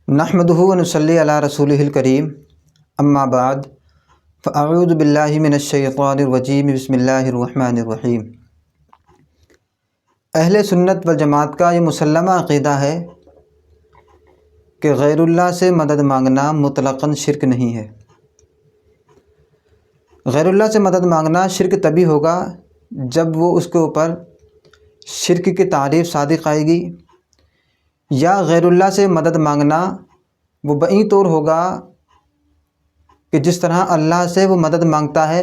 نحمدہ ونصلی علی رسولہ الکریم اما بعد فاعوذ باللہ من الشیطان الرجیم بسم اللہ الرحمن الرحیم۔ اہل سنت والجماعت کا یہ مسلمہ عقیدہ ہے کہ غیر اللہ سے مدد مانگنا مطلقاً شرک نہیں ہے۔ غیر اللہ سے مدد مانگنا شرک تبھی ہوگا جب وہ اس کے اوپر شرک کی تعریف صادق آئے گی، یا غیر اللہ سے مدد مانگنا وہ بعید طور ہوگا کہ جس طرح اللہ سے وہ مدد مانگتا ہے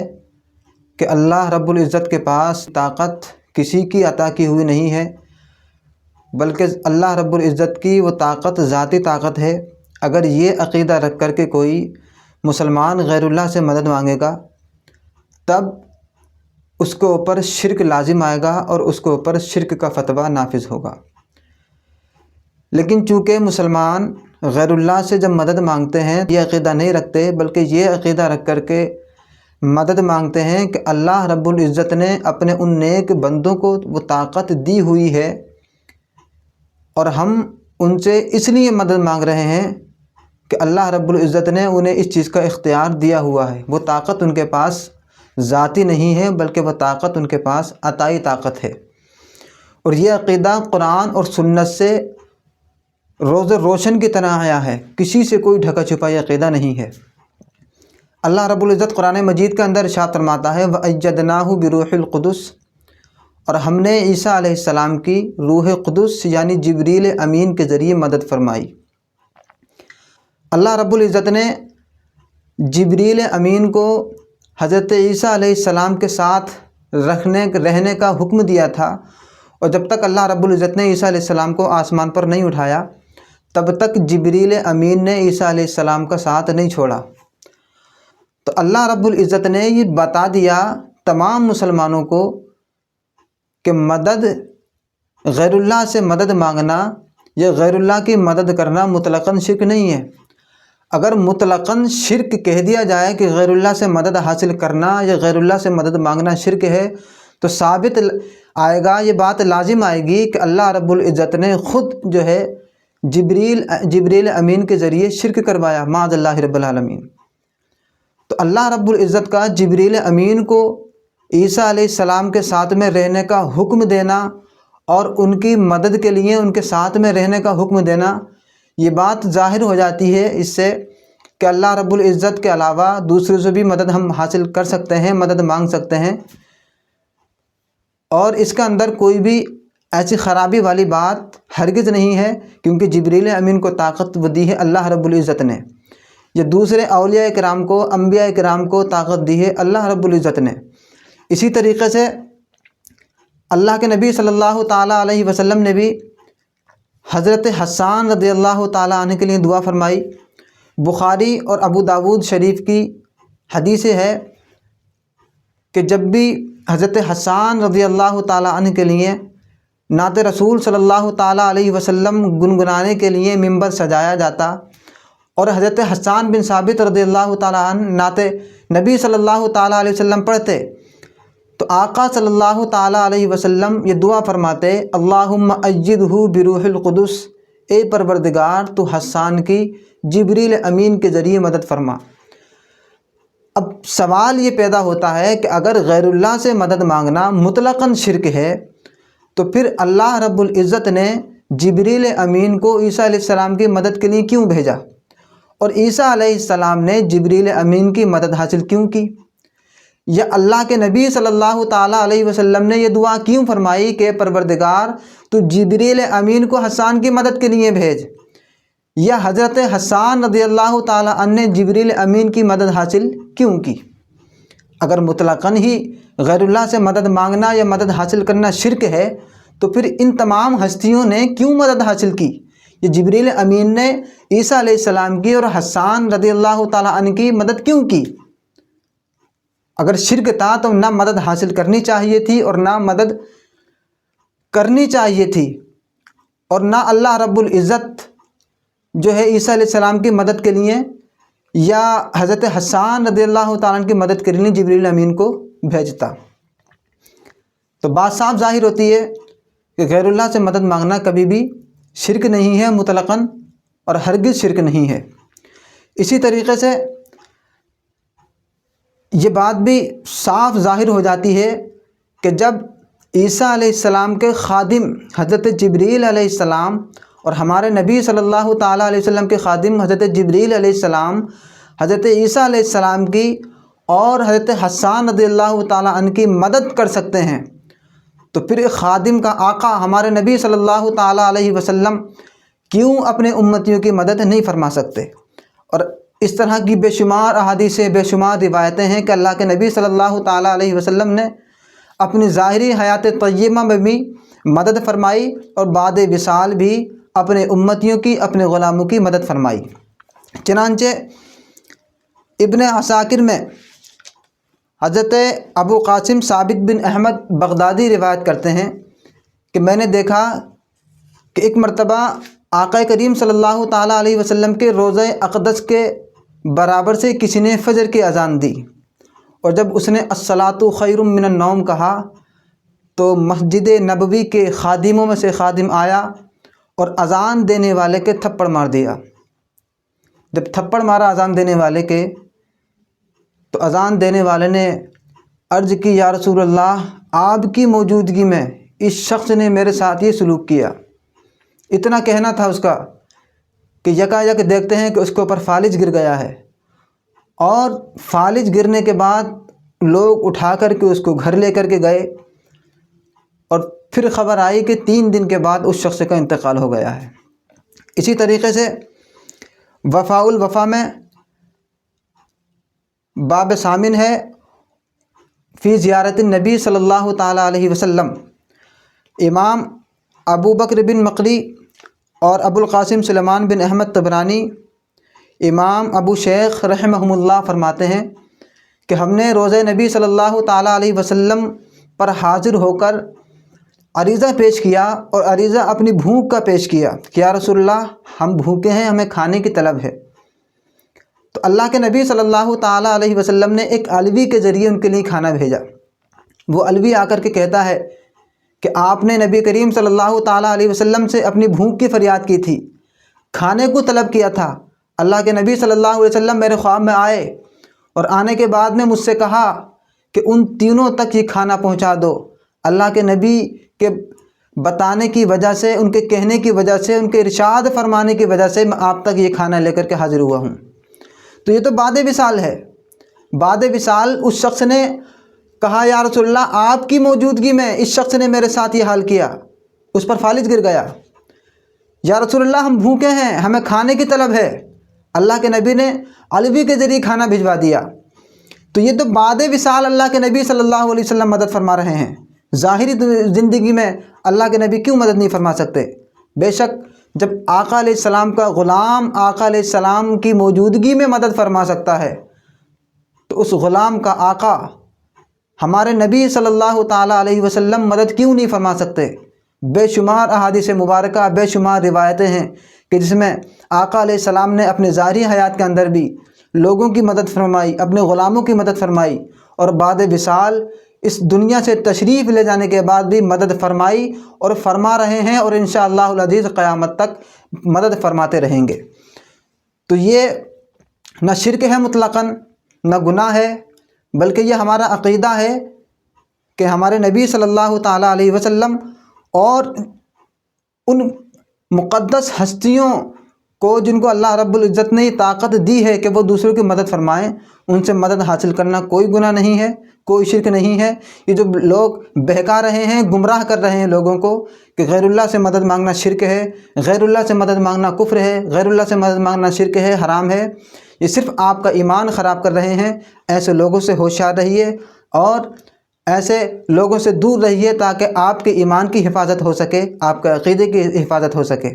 کہ اللہ رب العزت کے پاس طاقت کسی کی عطا کی ہوئی نہیں ہے، بلکہ اللہ رب العزت کی وہ طاقت ذاتی طاقت ہے۔ اگر یہ عقیدہ رکھ کر کے کوئی مسلمان غیر اللہ سے مدد مانگے گا تب اس کے اوپر شرک لازم آئے گا اور اس کے اوپر شرک کا فتویٰ نافذ ہوگا۔ لیکن چونکہ مسلمان غیر اللہ سے جب مدد مانگتے ہیں یہ عقیدہ نہیں رکھتے، بلکہ یہ عقیدہ رکھ کر کے مدد مانگتے ہیں کہ اللہ رب العزت نے اپنے ان نیک بندوں کو وہ طاقت دی ہوئی ہے اور ہم ان سے اس لیے مدد مانگ رہے ہیں کہ اللہ رب العزت نے انہیں اس چیز کا اختیار دیا ہوا ہے۔ وہ طاقت ان کے پاس ذاتی نہیں ہے بلکہ وہ طاقت ان کے پاس عطائی طاقت ہے، اور یہ عقیدہ قرآن اور سنت سے روز روشن کی طرح آیا ہے، کسی سے کوئی ڈھکا چھپا یہ عقیدہ نہیں ہے۔ اللہ رب العزت قرآن مجید کے اندر ارشاد فرماتا ہے وَأَيَّدْنَاهُ بِرُوحِ الْقُدُسِ، اور ہم نے عیسیٰ علیہ السلام کی روح قدس یعنی جبریل امین کے ذریعے مدد فرمائی۔ اللہ رب العزت نے جبریل امین کو حضرت عیسیٰ علیہ السلام کے ساتھ رہنے کا حکم دیا تھا، اور جب تک اللہ رب العزت نے عیسیٰ علیہ السلام کو آسمان پر نہیں اٹھایا تب تک جبریل امین نے عیسیٰ علیہ السلام کا ساتھ نہیں چھوڑا۔ تو اللہ رب العزت نے یہ بتا دیا تمام مسلمانوں کو کہ مدد غیر اللہ سے مدد مانگنا یا غیر اللہ کی مدد کرنا مطلقاً شرک نہیں ہے۔ اگر مطلقاً شرک کہہ دیا جائے کہ غیر اللہ سے مدد حاصل کرنا یا غیر اللہ سے مدد مانگنا شرک ہے تو ثابت آئے گا، یہ بات لازم آئے گی کہ اللہ رب العزت نے خود جو ہے جبریل امین کے ذریعے شرک کروایا، معاذ اللہ رب العالمین۔ تو اللہ رب العزت کا جبریل امین کو عیسیٰ علیہ السلام کے ساتھ میں رہنے کا حکم دینا اور ان کی مدد کے لیے ان کے ساتھ میں رہنے کا حکم دینا، یہ بات ظاہر ہو جاتی ہے اس سے کہ اللہ رب العزت کے علاوہ دوسرے سے بھی مدد ہم حاصل کر سکتے ہیں، مدد مانگ سکتے ہیں، اور اس کے اندر کوئی بھی ایسی خرابی والی بات ہرگز نہیں ہے، کیونکہ جبریل امین کو طاقت وہ دی ہے اللہ رب العزت نے، یا دوسرے اولیاء کرام کو انبیاء کرام کو طاقت دی ہے اللہ رب العزت نے۔ اسی طریقے سے اللہ کے نبی صلی اللہ تعالیٰ علیہ وسلم نے بھی حضرت حسان رضی اللہ تعالیٰ عنہ کے لیے دعا فرمائی۔ بخاری اور ابو داود شریف کی حدیث ہے کہ جب بھی حضرت حسان رضی اللہ تعالیٰ عنہ کے لیے نعت رسول صلی اللہ تعالیٰ علیہ وسلم گنگنانے کے لیے ممبر سجایا جاتا اور حضرت حسان بن ثابت رضی اللہ تعالیٰ عنہ نعت نبی صلی اللہ تعالیٰ علیہ وسلم پڑھتے تو آقا صلی اللہ تعالیٰ علیہ وسلم یہ دعا فرماتے اللہم ایدہ بروح القدس، اے پروردگار تو حسان کی جبریل امین کے ذریعے مدد فرما۔ اب سوال یہ پیدا ہوتا ہے کہ اگر غیر اللہ سے مدد مانگنا مطلقاً شرک ہے تو پھر اللہ رب العزت نے جبریل امین کو عیسیٰ علیہ السلام کی مدد کے لیے کیوں بھیجا، اور عیسیٰ علیہ السلام نے جبریل امین کی مدد حاصل کیوں کی، یا اللہ کے نبی صلی اللہ تعالیٰ علیہ وسلم نے یہ دعا کیوں فرمائی کہ پروردگار تو جبریل امین کو حسان کی مدد کے لیے بھیج، یا حضرت حسان رضی اللہ تعالیٰ عنہ نے جبریل امین کی مدد حاصل کیوں کی۔ اگر مطلقاً ہی غیر اللہ سے مدد مانگنا یا مدد حاصل کرنا شرک ہے تو پھر ان تمام ہستیوں نے کیوں مدد حاصل کی؟ یہ جبریل امین نے عیسیٰ علیہ السلام کی اور حسان رضی اللہ تعالیٰ عنہ کی مدد کیوں کی؟ اگر شرک تھا تو نہ مدد حاصل کرنی چاہیے تھی اور نہ مدد کرنی چاہیے تھی، اور نہ اللہ رب العزت جو ہے عیسیٰ علیہ السلام کی مدد کے لیے یا حضرت حسان رضی اللہ تعالیٰ عنہ کی مدد کے لیے جبریل امین کو بھیجتا۔ تو بات صاف ظاہر ہوتی ہے کہ غیر اللہ سے مدد مانگنا کبھی بھی شرک نہیں ہے مطلقاً، اور ہرگز شرک نہیں ہے۔ اسی طریقے سے یہ بات بھی صاف ظاہر ہو جاتی ہے کہ جب عیسیٰ علیہ السلام کے خادم حضرت جبریل علیہ السلام اور ہمارے نبی صلی اللہ تعالیٰ علیہ وسلم کے خادم حضرت جبریل علیہ السلام حضرت عیسیٰ علیہ السلام کی اور حضرت حسان رضی اللہ تعالیٰ عنہ کی مدد کر سکتے ہیں، تو پھر ایک خادم کا آقا ہمارے نبی صلی اللہ تعالیٰ علیہ وسلم کیوں اپنے امتیوں کی مدد نہیں فرما سکتے؟ اور اس طرح کی بے شمار احادیث بے شمار روایتیں ہیں کہ اللہ کے نبی صلی اللہ تعالیٰ علیہ وسلم نے اپنی ظاہری حیات طیبہ میں بھی مدد فرمائی اور بعد وصال بھی اپنے امتیوں کی، اپنے غلاموں کی مدد فرمائی۔ چنانچہ ابن عساکر میں حضرت ابو قاسم ثابت بن احمد بغدادی روایت کرتے ہیں کہ میں نے دیکھا کہ ایک مرتبہ آقا کریم صلی اللہ تعالیٰ علیہ وسلم کے روضہ اقدس کے برابر سے کسی نے فجر کی اذان دی، اور جب اس نے الصلاۃ خیر من النوم کہا تو مسجد نبوی کے خادموں میں سے خادم آیا اور اذان دینے والے کے تھپڑ مار دیا۔ جب تھپڑ مارا اذان دینے والے کے، تو اذان دینے والے نے عرض کی یا رسول اللہ، آپ کی موجودگی میں اس شخص نے میرے ساتھ یہ سلوک کیا۔ اتنا کہنا تھا اس کا کہ یکایک دیکھتے ہیں کہ اس کے اوپر فالج گر گیا ہے، اور فالج گرنے کے بعد لوگ اٹھا کر کے اس کو گھر لے کر کے گئے، اور پھر خبر آئی کہ 3 دن کے بعد اس شخص کا انتقال ہو گیا ہے۔ اسی طریقے سے وفاء الوفا میں باب ثامن ہے فی زیارت النبی صلی اللہ تعالیٰ علیہ وسلم۔ امام ابو بکر بن مقری اور ابو القاسم سلیمان بن احمد طبرانی، امام ابو شیخ رحمہم اللہ فرماتے ہیں کہ ہم نے روضہ نبی صلی اللہ تعالیٰ علیہ وسلم پر حاضر ہو کر عریضہ پیش کیا، اور عریضہ اپنی بھوک کا پیش کیا کہ یا رسول اللہ، ہم بھوکے ہیں، ہمیں کھانے کی طلب ہے۔ تو اللہ کے نبی صلی اللہ تعالیٰ علیہ وسلم نے ایک علوی کے ذریعے ان کے لیے کھانا بھیجا۔ وہ علوی آ کر کے کہتا ہے کہ آپ نے نبی کریم صلی اللہ تعالیٰ علیہ وسلم سے اپنی بھوک کی فریاد کی تھی، کھانے کو طلب کیا تھا۔ اللہ کے نبی صلی اللہ علیہ وسلم میرے خواب میں آئے، اور آنے کے بعد میں مجھ سے کہا کہ ان تینوں تک یہ کھانا پہنچا دو۔ اللہ کے نبی کے بتانے کی وجہ سے، ان کے کہنے کی وجہ سے، ان کے ارشاد فرمانے کی وجہ سے میں آپ تک یہ کھانا لے کر کے حاضر ہوا ہوں۔ تو یہ تو بعد وصال ہے۔ بعد وصال اس شخص نے کہا یا رسول اللہ، آپ کی موجودگی میں اس شخص نے میرے ساتھ یہ حال کیا، اس پر فالج گر گیا۔ یا رسول اللہ، ہم بھوکے ہیں، ہمیں کھانے کی طلب ہے۔ اللہ کے نبی نے علوی کے ذریعے کھانا بھجوا دیا۔ تو یہ تو بعد وصال اللہ کے نبی صلی اللہ علیہ وسلم مدد فرما رہے ہیں۔ ظاہری زندگی میں اللہ کے نبی کیوں مدد نہیں فرما سکتے؟ بے شک جب آقا علیہ السلام کا غلام آقا علیہ السلام کی موجودگی میں مدد فرما سکتا ہے، تو اس غلام کا آقا ہمارے نبی صلی اللہ تعالیٰ علیہ وسلم مدد کیوں نہیں فرما سکتے؟ بے شمار احادیث مبارکہ، بے شمار روایتیں ہیں کہ جس میں آقا علیہ السلام نے اپنے ظاہری حیات کے اندر بھی لوگوں کی مدد فرمائی، اپنے غلاموں کی مدد فرمائی، اور بعد وصال اس دنیا سے تشریف لے جانے کے بعد بھی مدد فرمائی اور فرما رہے ہیں، اور انشاءاللہ العزیز قیامت تک مدد فرماتے رہیں گے۔ تو یہ نہ شرک ہے مطلقاً، نہ گناہ ہے، بلکہ یہ ہمارا عقیدہ ہے کہ ہمارے نبی صلی اللہ تعالیٰ علیہ وسلم اور ان مقدس ہستیوں کو جن کو اللہ رب العزت نے طاقت دی ہے کہ وہ دوسروں کی مدد فرمائیں، ان سے مدد حاصل کرنا کوئی گناہ نہیں ہے، کوئی شرک نہیں ہے۔ یہ جو لوگ بہکا رہے ہیں، گمراہ کر رہے ہیں لوگوں کو کہ غیر اللہ سے مدد مانگنا شرک ہے، غیر اللہ سے مدد مانگنا کفر ہے، غیر اللہ سے مدد مانگنا شرک ہے، حرام ہے، یہ صرف آپ کا ایمان خراب کر رہے ہیں۔ ایسے لوگوں سے ہوشیار رہیے اور ایسے لوگوں سے دور رہیے تاکہ آپ کے ایمان کی حفاظت ہو سکے، آپ کے عقیدے کی حفاظت ہو سکے۔